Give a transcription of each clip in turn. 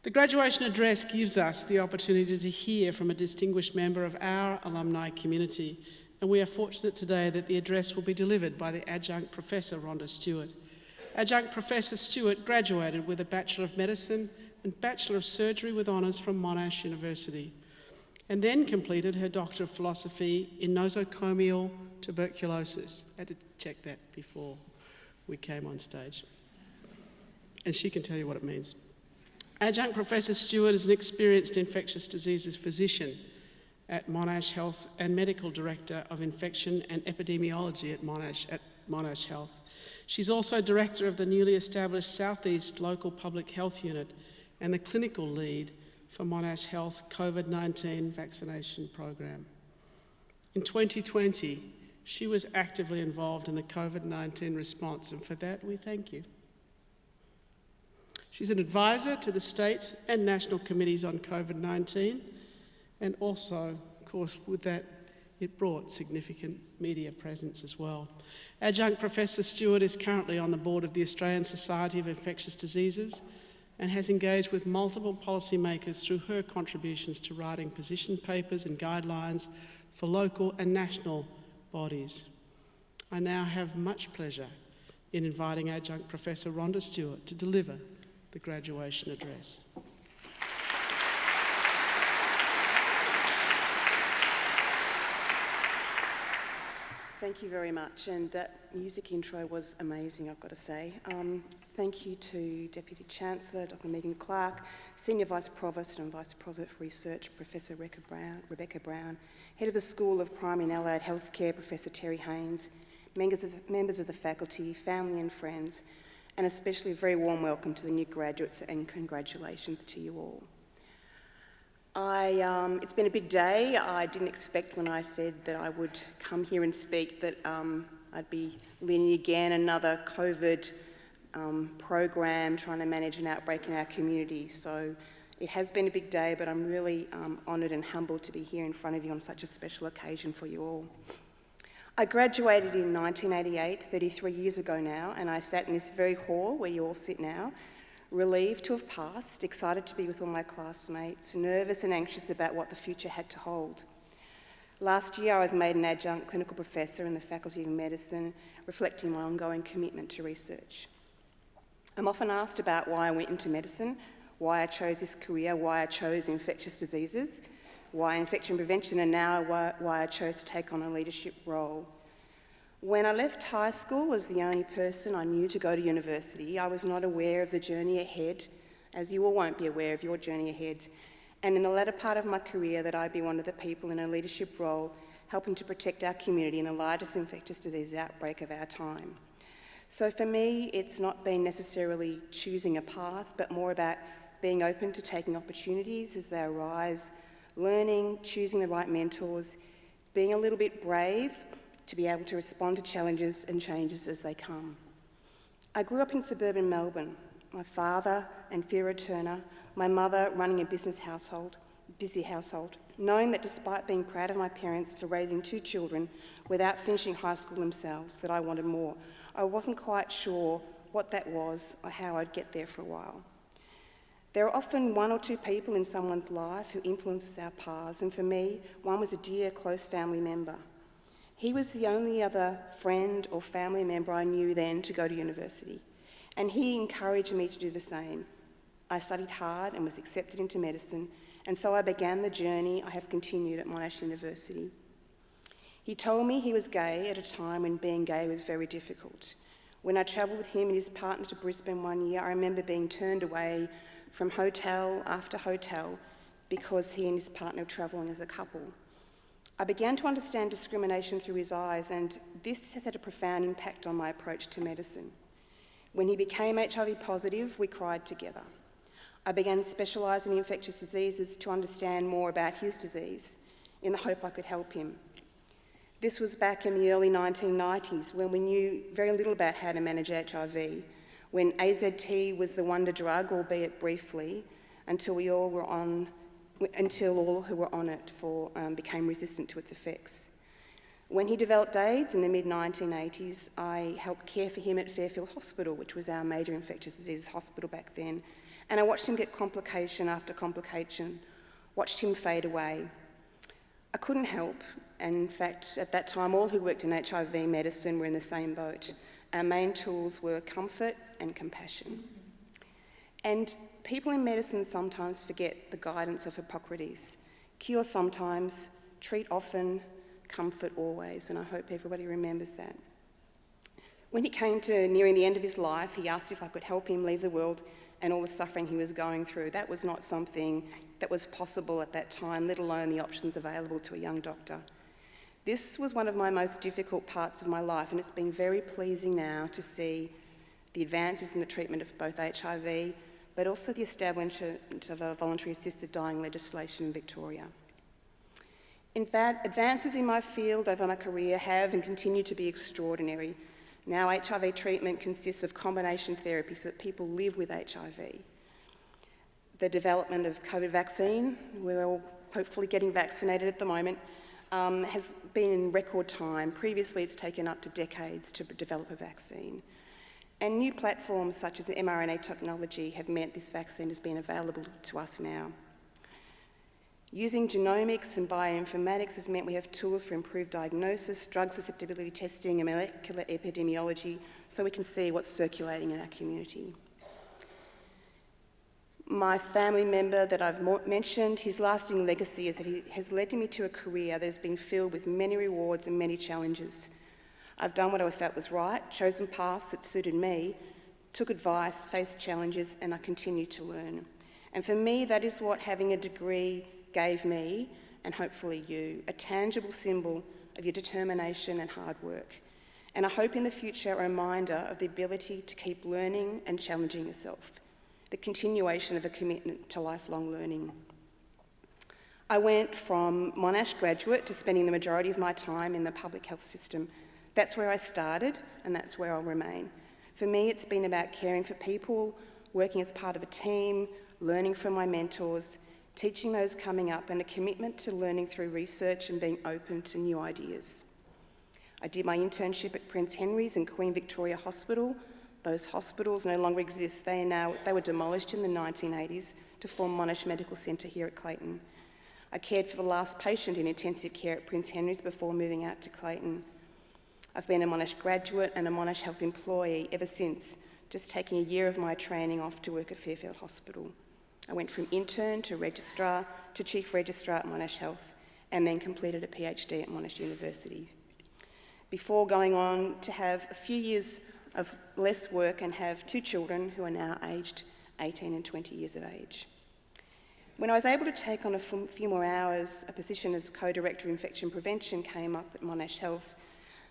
The graduation address gives us the opportunity to hear from a distinguished member of our alumni community, and we are fortunate today that the address will be delivered by the Adjunct Professor Rhonda Stuart. Adjunct Professor Stuart graduated with a Bachelor of Medicine and Bachelor of Surgery with honours from Monash University, and then completed her Doctor of Philosophy in Nosocomial Tuberculosis. I had to check that before we came on stage. And she can tell you what it means. Adjunct Professor Stuart is an experienced infectious diseases physician at Monash Health and Medical Director of Infection and Epidemiology at Monash Health. She's also Director of the newly established Southeast Local Public Health Unit and the Clinical Lead for Monash Health COVID-19 vaccination program. In 2020, she was actively involved in the COVID-19 response, and for that we thank you. She's an advisor to the state and national committees on COVID-19, and also, of course, with that, it brought significant media presence as well. Adjunct Professor Stuart is currently on the board of the Australian Society of Infectious Diseases and has engaged with multiple policymakers through her contributions to writing position papers and guidelines for local and national bodies. I now have much pleasure in inviting Adjunct Professor Rhonda Stuart to deliver the graduation address. Thank you very much, and that music intro was amazing, I've got to say. Thank you to Deputy Chancellor, Dr. Megan Clarke, Senior Vice Provost and Vice Provost for Research, Professor Rebecca Brown, Head of the School of Primary and Allied Healthcare, Professor Terry Haynes, members of the faculty, family and friends, and especially a very warm welcome to the new graduates and congratulations to you all. It's been a big day. I didn't expect when I said that I would come here and speak that I'd be leading again another COVID program trying to manage an outbreak in our community. So it has been a big day, but I'm really honoured and humbled to be here in front of you on such a special occasion for you all. I graduated in 1988, 33 years ago now, and I sat in this very hall where you all sit now, relieved to have passed, excited to be with all my classmates, nervous and anxious about what the future had to hold. Last year I was made an adjunct clinical professor in the Faculty of Medicine, reflecting my ongoing commitment to research. I'm often asked about why I went into medicine, why I chose this career, why I chose infectious diseases, why infection prevention, and now why I chose to take on a leadership role. When I left high school as the only person I knew to go to university, I was not aware of the journey ahead, as you all won't be aware of your journey ahead, and in the latter part of my career that I'd be one of the people in a leadership role helping to protect our community in the largest infectious disease outbreak of our time. So for me, it's not been necessarily choosing a path, but more about being open to taking opportunities as they arise, learning, choosing the right mentors, being a little bit brave to be able to respond to challenges and changes as they come. I grew up in suburban Melbourne, my father and Fira Turner, my mother running a busy household, knowing that despite being proud of my parents for raising two children without finishing high school themselves, that I wanted more. I wasn't quite sure what that was or how I'd get there for a while. There are often one or two people in someone's life who influences our paths, and for me, one was a dear, close family member. He was the only other friend or family member I knew then to go to university, and he encouraged me to do the same. I studied hard and was accepted into medicine, and so I began the journey I have continued at Monash University. He told me he was gay at a time when being gay was very difficult. When I travelled with him and his partner to Brisbane one year, I remember being turned away from hotel after hotel because he and his partner were travelling as a couple. I began to understand discrimination through his eyes, and this has had a profound impact on my approach to medicine. When he became HIV positive, we cried together. I began specialising in infectious diseases to understand more about his disease in the hope I could help him. This was back in the early 1990s when we knew very little about how to manage HIV, when AZT was the wonder drug, albeit briefly, until all who were on it became resistant to its effects. When he developed AIDS in the mid-1980s, I helped care for him at Fairfield Hospital, which was our major infectious diseases hospital back then, And I watched him get complication after complication, watched him fade away. I couldn't help, and in fact, at that time, all who worked in HIV medicine were in the same boat. Our main tools were comfort and compassion. And people in medicine sometimes forget the guidance of Hippocrates. Cure sometimes, treat often, comfort always, and I hope everybody remembers that. When he came to nearing the end of his life, he asked if I could help him leave the world and all the suffering he was going through. That was not something that was possible at that time, let alone the options available to a young doctor. This was one of my most difficult parts of my life, and it's been very pleasing now to see the advances in the treatment of both HIV, but also the establishment of a voluntary assisted dying legislation in Victoria. In fact, advances in my field over my career have and continue to be extraordinary. Now HIV treatment consists of combination therapy so that people live with HIV. The development of COVID vaccine, we're all hopefully getting vaccinated at the moment, has been in record time. Previously, it's taken up to decades to develop a vaccine. And new platforms such as the mRNA technology have meant this vaccine has been available to us now. Using genomics and bioinformatics has meant we have tools for improved diagnosis, drug susceptibility testing and molecular epidemiology so we can see what's circulating in our community. My family member that I've mentioned, his lasting legacy is that he has led me to a career that has been filled with many rewards and many challenges. I've done what I felt was right, chosen paths that suited me, took advice, faced challenges, and I continue to learn. And for me, that is what having a degree gave me, and hopefully you, a tangible symbol of your determination and hard work. And I hope in the future a reminder of the ability to keep learning and challenging yourself, the continuation of a commitment to lifelong learning. I went from Monash graduate to spending the majority of my time in the public health system. That's where I started, and that's where I'll remain. For me, it's been about caring for people, working as part of a team, learning from my mentors, teaching those coming up, and a commitment to learning through research and being open to new ideas. I did my internship at Prince Henry's and Queen Victoria Hospital. Those hospitals no longer exist. They were demolished in the 1980s to form Monash Medical Centre here at Clayton. I cared for the last patient in intensive care at Prince Henry's before moving out to Clayton. I've been a Monash graduate and a Monash Health employee ever since, just taking a year of my training off to work at Fairfield Hospital. I went from intern to registrar to chief registrar at Monash Health, and then completed a PhD at Monash University, before going on to have a few years of less work and have 2 children who are now aged 18 and 20 years of age. When I was able to take on a few more hours, a position as co-director of infection prevention came up at Monash Health,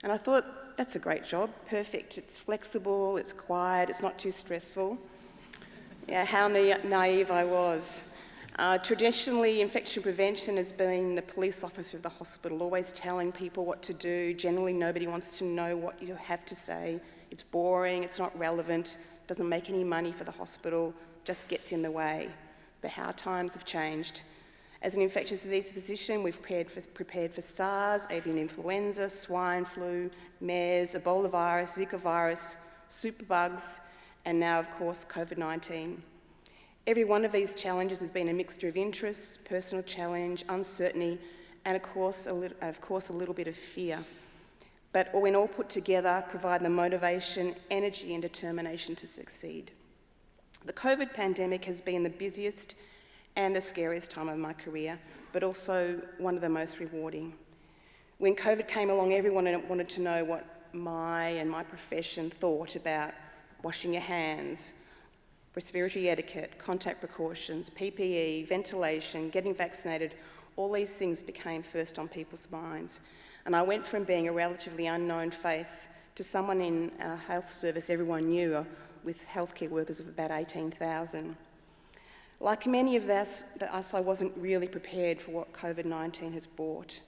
and I thought, that's a great job, perfect, it's flexible, it's quiet, it's not too stressful. Yeah, how naive I was. Traditionally, infection prevention has been the police officer of the hospital, always telling people what to do. Generally, nobody wants to know what you have to say. It's boring, it's not relevant, doesn't make any money for the hospital, just gets in the way. But how times have changed. As an infectious disease physician, we've prepared for SARS, avian influenza, swine flu, MERS, Ebola virus, Zika virus, superbugs, and now, of course, COVID-19. Every one of these challenges has been a mixture of interests, personal challenge, uncertainty, and of course a little bit of fear. But when all put together, provide the motivation, energy, and determination to succeed. The COVID pandemic has been the busiest and the scariest time of my career, but also one of the most rewarding. When COVID came along, everyone wanted to know what my profession thought about washing your hands, respiratory etiquette, contact precautions, PPE, ventilation, getting vaccinated. All these things became first on people's minds. And I went from being a relatively unknown face to someone in our health service everyone knew, with healthcare workers of about 18,000. Like many of us, I wasn't really prepared for what COVID-19 has brought.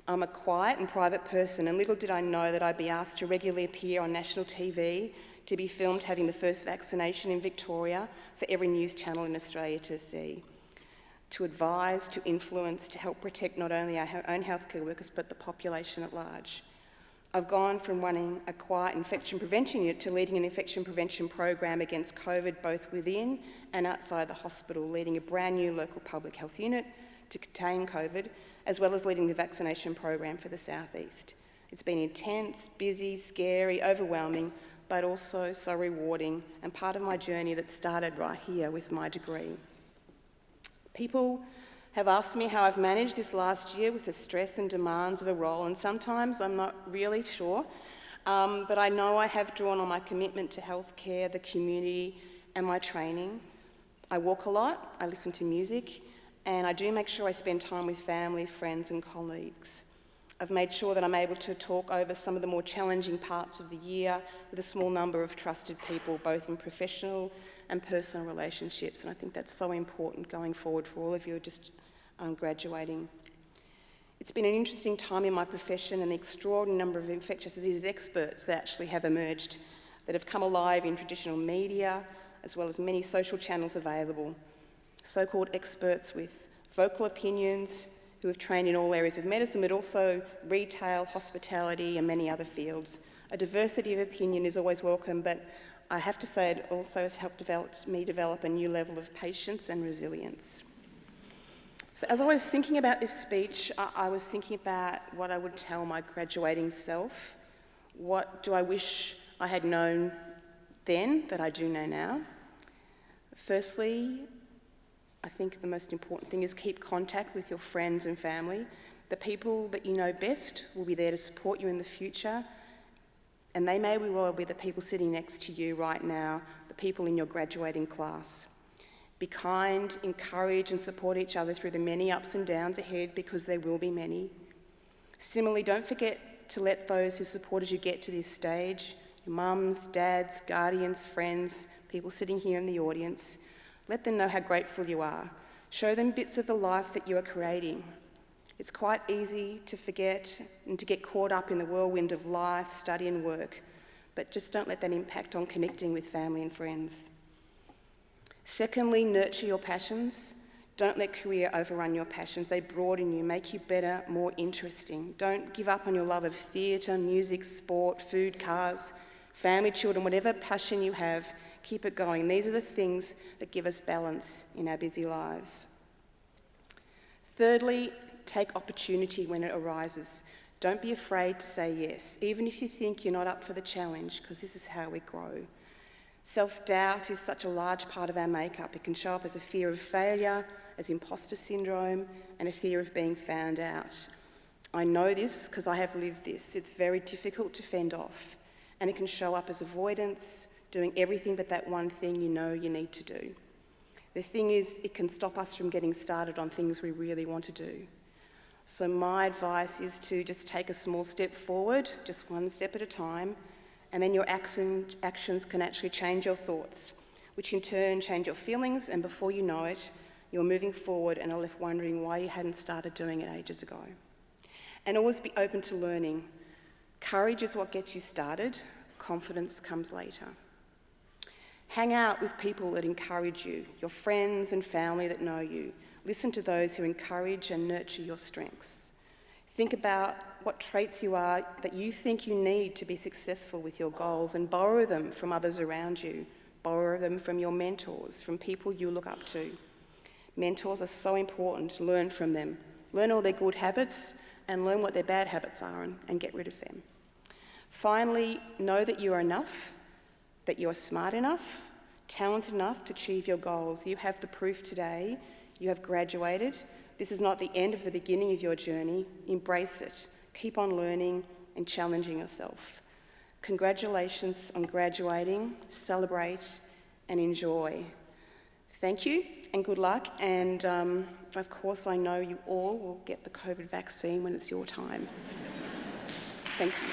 I'm a quiet and private person, and little did I know that I'd be asked to regularly appear on national TV, to be filmed having the first vaccination in Victoria for every news channel in Australia to see, to advise, to influence, to help protect not only our own healthcare workers but the population at large. I've gone from running a quiet infection prevention unit to leading an infection prevention program against COVID both within and outside the hospital, leading a brand new local public health unit to contain COVID, as well as leading the vaccination program for the South East. It's been intense, busy, scary, overwhelming, but also so rewarding and part of my journey that started right here with my degree. People have asked me how I've managed this last year with the stress and demands of a role, and sometimes I'm not really sure, but I know I have drawn on my commitment to healthcare, the community, and my training. I walk a lot, I listen to music, and I do make sure I spend time with family, friends, and colleagues. I've made sure that I'm able to talk over some of the more challenging parts of the year with a small number of trusted people, both in professional and personal relationships, and I think that's so important going forward for all of you who are just graduating. It's been an interesting time in my profession, and the extraordinary number of infectious diseases experts that actually have emerged, that have come alive in traditional media, as well as many social channels available. So-called experts with vocal opinions, who have trained in all areas of medicine, but also retail, hospitality, and many other fields. A diversity of opinion is always welcome, but I have to say it also has helped me develop a new level of patience and resilience. So as I was thinking about this speech, I was thinking about what I would tell my graduating self. What do I wish I had known then that I do know now? Firstly, I think the most important thing is keep contact with your friends and family. The people that you know best will be there to support you in the future, and they may well be the people sitting next to you right now, the people in your graduating class. Be kind, encourage and support each other through the many ups and downs ahead, because there will be many. Similarly, don't forget to let those who supported you get to this stage, your mums, dads, guardians, friends, people sitting here in the audience. Let them know how grateful you are. Show them bits of the life that you are creating. It's quite easy to forget and to get caught up in the whirlwind of life, study and work, but just don't let that impact on connecting with family and friends. Secondly, nurture your passions. Don't let career overrun your passions. They broaden you, make you better, more interesting. Don't give up on your love of theatre, music, sport, food, cars, family, children, whatever passion you have, keep it going. These are the things that give us balance in our busy lives. Thirdly, take opportunity when it arises. Don't be afraid to say yes, even if you think you're not up for the challenge, because this is how we grow. Self-doubt is such a large part of our makeup. It can show up as a fear of failure, as imposter syndrome, and a fear of being found out. I know this because I have lived this. It's very difficult to fend off, and it can show up as avoidance, doing everything but that one thing you know you need to do. The thing is, it can stop us from getting started on things we really want to do. So my advice is to just take a small step forward, just one step at a time, and then your actions can actually change your thoughts, which in turn change your feelings, and before you know it, you're moving forward and are left wondering why you hadn't started doing it ages ago. And always be open to learning. Courage is what gets you started, confidence comes later. Hang out with people that encourage you, your friends and family that know you. Listen to those who encourage and nurture your strengths. Think about what traits you are that you think you need to be successful with your goals, and borrow them from others around you. Borrow them from your mentors, from people you look up to. Mentors are so important. Learn from them. Learn all their good habits and learn what their bad habits are and get rid of them. Finally, know that you are enough, that you are smart enough, talented enough to achieve your goals. You have the proof today. You have graduated. This is not the end of the beginning of your journey. Embrace it. Keep on learning and challenging yourself. Congratulations on graduating. Celebrate and enjoy. Thank you and good luck. And of course, I know you all will get the COVID vaccine when it's your time. Thank you.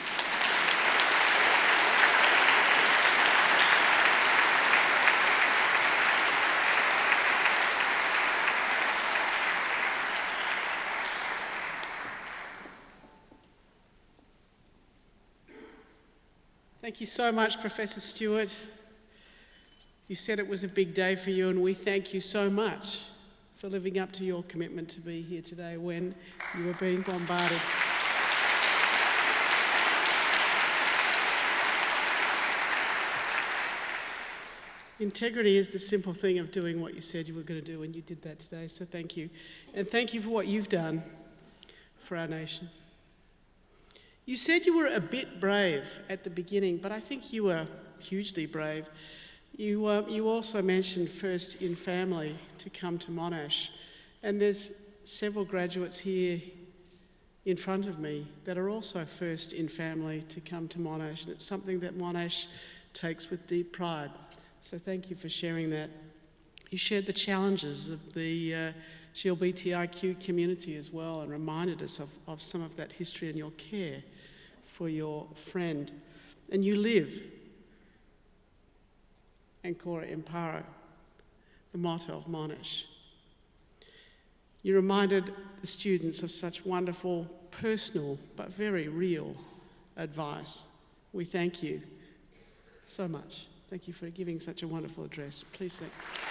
Thank you so much, Professor Stuart. You said it was a big day for you, and we thank you so much for living up to your commitment to be here today when you were being bombarded. Integrity is the simple thing of doing what you said you were going to do, and you did that today, so thank you. And thank you for what you've done for our nation. You said you were a bit brave at the beginning, but I think you were hugely brave. You also mentioned first in family to come to Monash, and there's several graduates here in front of me that are also first in family to come to Monash, and it's something that Monash takes with deep pride. So thank you for sharing that. You shared the challenges of the GLBTIQ community as well, and reminded us of some of that history and your care for your friend. And you live Ancora Imparo, the motto of Monash. You reminded the students of such wonderful, personal, but very real advice. We thank you so much. Thank you for giving such a wonderful address. Please thank you.